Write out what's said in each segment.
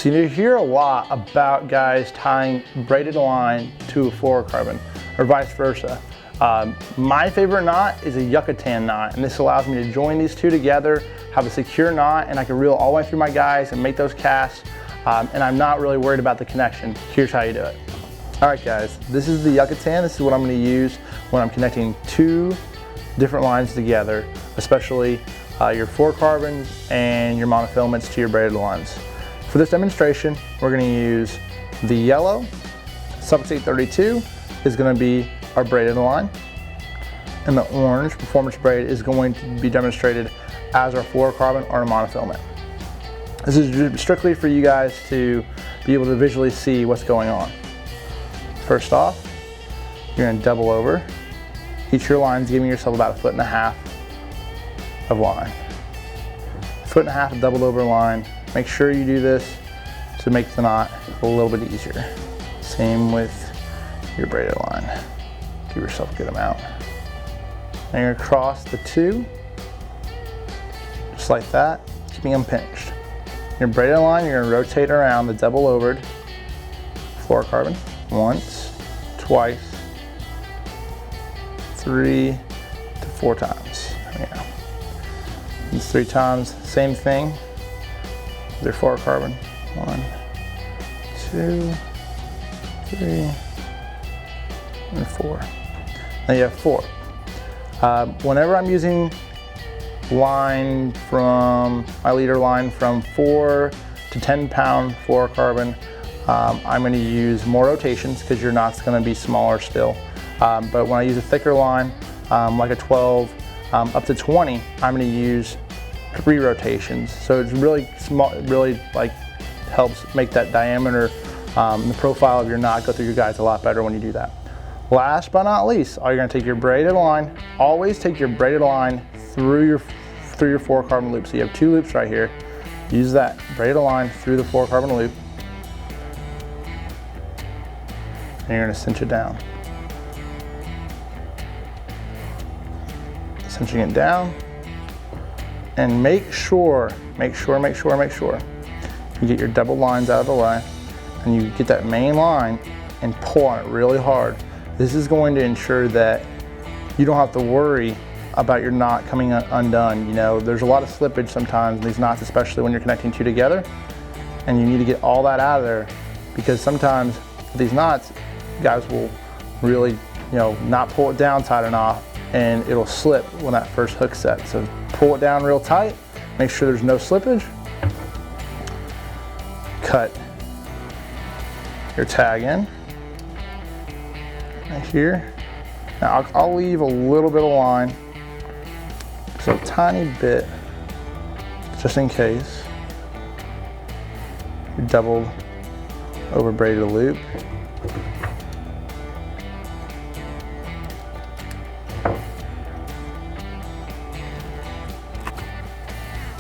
So you hear a lot about guys tying braided line to a fluorocarbon or vice versa. My favorite knot is a Yucatan knot, and this allows me to join these two together, have a secure knot, and I can reel all the way through my guys and make those casts, and I'm not really worried about the connection. Here's how you do it. All right guys, this is the Yucatan. This is what I'm going to use when I'm connecting two different lines together, especially your fluorocarbons and your monofilaments to your braided lines. For this demonstration, we're going to use the yellow Sufix 832 is going to be our braided line, and the orange performance braid is going to be demonstrated as our fluorocarbon or a monofilament. This is strictly for you guys to be able to visually see what's going on. First off, you're going to double over. Each of your lines, giving yourself about 1.5 feet of line. 1.5 feet of doubled over line. Make sure you do this to make the knot a little bit easier. Same with your braided line. Give yourself a good amount. And you're gonna cross the two, just like that, keeping them pinched. Your braided line, you're gonna rotate around the double overed fluorocarbon once, twice, 3 to 4 times. There we go. These 3 times, same thing. Their fluorocarbon. 1, 2, 3, and 4. Now you have 4. Whenever I'm using line from my leader line from 4 to 10 pound fluorocarbon, I'm going to use more rotations because your knot's going to be smaller still. But when I use a thicker line, like a 12 up to 20, I'm going to use 3 rotations. So it's really small, really like helps make that diameter, the profile of your knot go through your guides a lot better when you do that. Last but not least, you're going to take your braided line. Always take your braided line through your fluorocarbon loop. So you have 2 loops right here. Use that braided line through the fluorocarbon loop, and you're going to cinch it down. Cinching it down, and make sure you get your double lines out of the way, and you get that main line and pull on it really hard. This is going to ensure that you don't have to worry about your knot coming undone. You know, there's a lot of slippage sometimes in these knots, especially when you're connecting 2 together, and you need to get all that out of there, because sometimes with these knots, guys will really, not pull it down tight enough, and it'll slip when that first hook set. So pull it down real tight, make sure there's no slippage. Cut your tag in right here. Now I'll leave a little bit of line, just a tiny bit, just in case. You doubled over braided loop.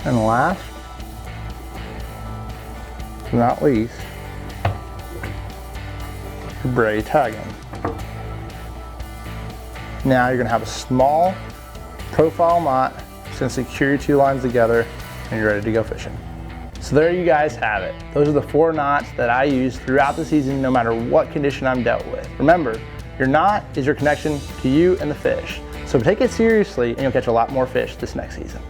And last but not least, your braid tagging. Now you're going to have a small profile knot. It's going to secure your 2 lines together, and you're ready to go fishing. So there you guys have it. Those are the 4 knots that I use throughout the season, no matter what condition I'm dealt with. Remember, your knot is your connection to you and the fish. So take it seriously, and you'll catch a lot more fish this next season.